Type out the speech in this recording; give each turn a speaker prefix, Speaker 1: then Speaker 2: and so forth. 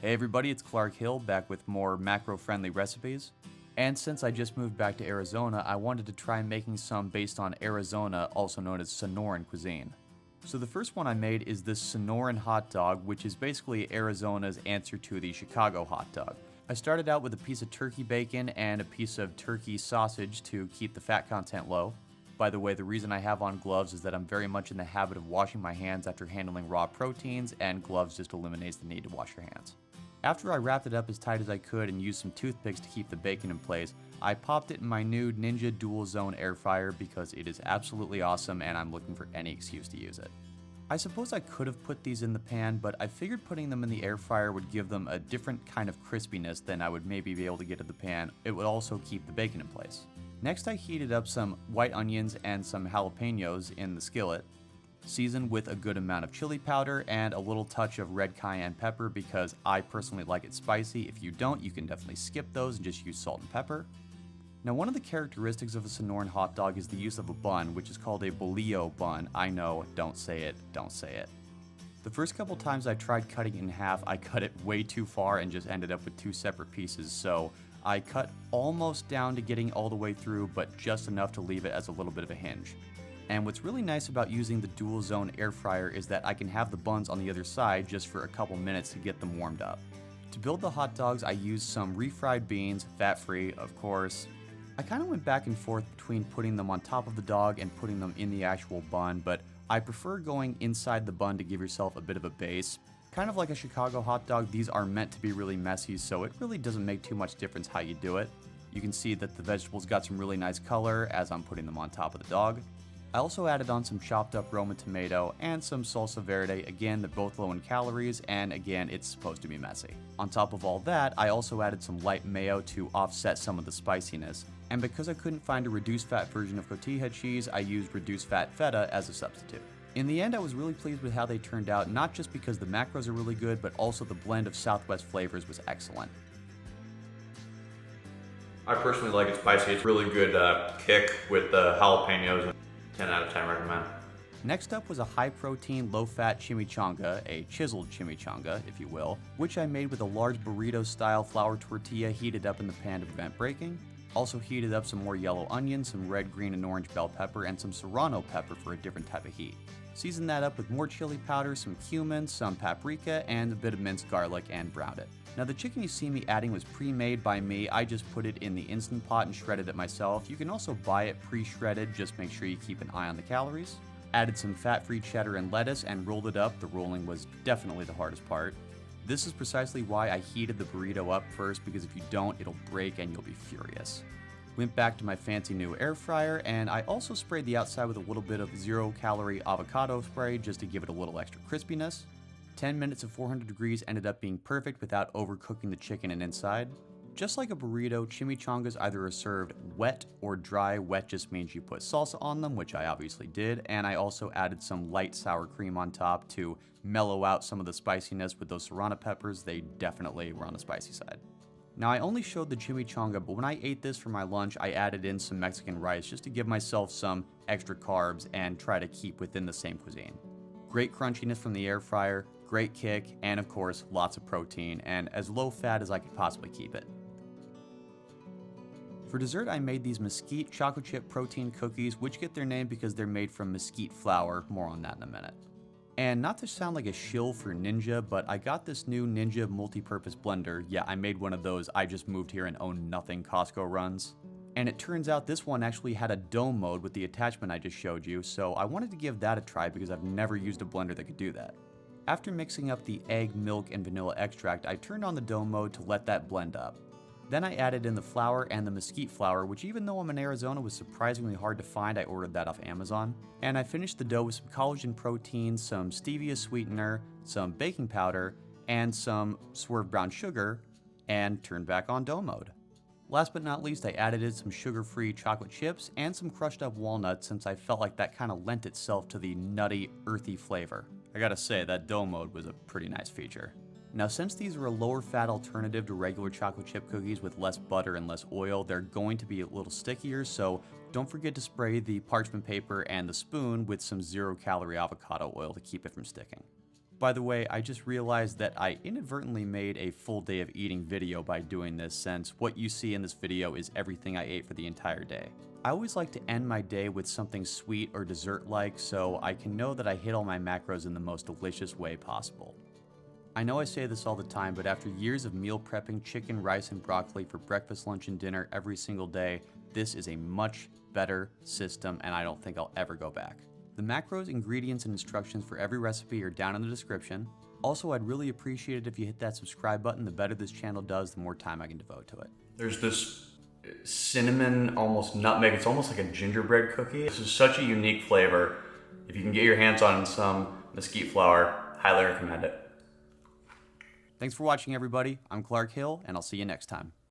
Speaker 1: Hey everybody, it's Clark Hill back with more macro-friendly recipes. And since I just moved back to Arizona, I wanted to try making some based on Arizona, also known as Sonoran Cuisine. So the first one I made is this Sonoran Hot Dog, which is basically Arizona's answer to the Chicago hot dog. I started out with a piece of turkey bacon and a piece of turkey sausage to keep the fat content low. By the way, the reason I have on gloves is that I'm very much in the habit of washing my hands after handling raw proteins, and gloves just eliminates the need to wash your hands. After I wrapped it up as tight as I could and used some toothpicks to keep the bacon in place, I popped it in my new Ninja Dual Zone air fryer because it is absolutely awesome and I'm looking for any excuse to use it. I suppose I could have put these in the pan, but I figured putting them in the air fryer would give them a different kind of crispiness than I would maybe be able to get in the pan. It would also keep the bacon in place. Next, I heated up some white onions and some jalapeños in the skillet, seasoned with a good amount of chili powder and a little touch of red cayenne pepper because I personally like it spicy. If you don't, you can definitely skip those and just use salt and pepper. Now, one of the characteristics of a Sonoran hot dog is the use of a bun, which is called a Bolillo bun. I know, don't say it, don't say it. The first couple times I tried cutting it in half, I cut it way too far and just ended up with two separate pieces, so I cut almost down to getting all the way through, but just enough to leave it as a little bit of a hinge. And what's really nice about using the dual zone air fryer is that I can have the buns on the other side just for a couple minutes to get them warmed up. To build the hot dogs, I used some refried beans, fat-free, of course. I kind of went back and forth between putting them on top of the dog and putting them in the actual bun, but I prefer going inside the bun to give yourself a bit of a base. Kind of like a Chicago hot dog, these are meant to be really messy, so it really doesn't make too much difference how you do it. You can see that the vegetables got some really nice color as I'm putting them on top of the dog. I also added on some chopped up Roma tomato and some Salsa Verde, again, they're both low in calories, and again, it's supposed to be messy. On top of all that, I also added some light mayo to offset some of the spiciness, and because I couldn't find a reduced fat version of cotija cheese, I used reduced fat feta as a substitute. In the end, I was really pleased with how they turned out, not just because the macros are really good, but also the blend of Southwest flavors was excellent.
Speaker 2: I personally like it spicy. It's really good kick with the jalapenos. 10 out of 10 recommend.
Speaker 1: Next up was a high-protein, low-fat chimichanga, a chiseled chimichanga, if you will, which I made with a large burrito-style flour tortilla heated up in the pan to prevent breaking. Also heated up some more yellow onions, some red, green, and orange bell pepper, and some serrano pepper for a different type of heat. Seasoned that up with more chili powder, some cumin, some paprika, and a bit of minced garlic, and browned it. Now the chicken you see me adding was pre-made by me. I just put it in the Instant Pot and shredded it myself. You can also buy it pre-shredded, just make sure you keep an eye on the calories. Added some fat-free cheddar and lettuce and rolled it up. The rolling was definitely the hardest part. This is precisely why I heated the burrito up first, because if you don't, it'll break and you'll be furious. Went back to my fancy new air fryer, and I also sprayed the outside with a little bit of 0-calorie avocado spray just to give it a little extra crispiness. 10 minutes at 400 degrees ended up being perfect without overcooking the chicken and inside. Just like a burrito, chimichangas either are served wet or dry. Wet just means you put salsa on them, which I obviously did, and I also added some light sour cream on top to mellow out some of the spiciness with those serrano peppers. They definitely were on the spicy side. Now, I only showed the chimichanga, but when I ate this for my lunch, I added in some Mexican rice just to give myself some extra carbs and try to keep within the same cuisine. Great crunchiness from the air fryer, great kick, and of course, lots of protein, and as low fat as I could possibly keep it. For dessert, I made these Mesquite chocolate chip protein cookies, which get their name because they're made from mesquite flour. More on that in a minute. And not to sound like a shill for Ninja, but I got this new Ninja multi-purpose blender. Yeah, I made one of those I just moved here and own nothing Costco runs. And it turns out this one actually had a dome mode with the attachment I just showed you, so I wanted to give that a try because I've never used a blender that could do that. After mixing up the egg, milk, and vanilla extract, I turned on the dome mode to let that blend up. Then I added in the flour and the mesquite flour, which even though I'm in Arizona was surprisingly hard to find. I ordered that off Amazon. And I finished the dough with some collagen protein, some stevia sweetener, some baking powder, and some swerve brown sugar, and turned back on dough mode. Last but not least, I added in some sugar-free chocolate chips and some crushed up walnuts since I felt like that kind of lent itself to the nutty, earthy flavor. I gotta say, that dough mode was a pretty nice feature. Now, since these are a lower fat alternative to regular chocolate chip cookies with less butter and less oil, they're going to be a little stickier, so don't forget to spray the parchment paper and the spoon with some 0-calorie avocado oil to keep it from sticking. By the way, I just realized that I inadvertently made a full day of eating video by doing this, since what you see in this video is everything I ate for the entire day. I always like to end my day with something sweet or dessert-like so I can know that I hit all my macros in the most delicious way possible. I know I say this all the time, but after years of meal prepping chicken, rice, and broccoli for breakfast, lunch, and dinner every single day, this is a much better system and I don't think I'll ever go back. The macros, ingredients, and instructions for every recipe are down in the description. Also, I'd really appreciate it if you hit that subscribe button. The better this channel does, the more time I can devote to it.
Speaker 2: There's this cinnamon, almost nutmeg. It's almost like a gingerbread cookie. This is such a unique flavor. If you can get your hands on some mesquite flour, highly recommend it.
Speaker 1: Thanks for watching, everybody. I'm Clark Hill, and I'll see you next time.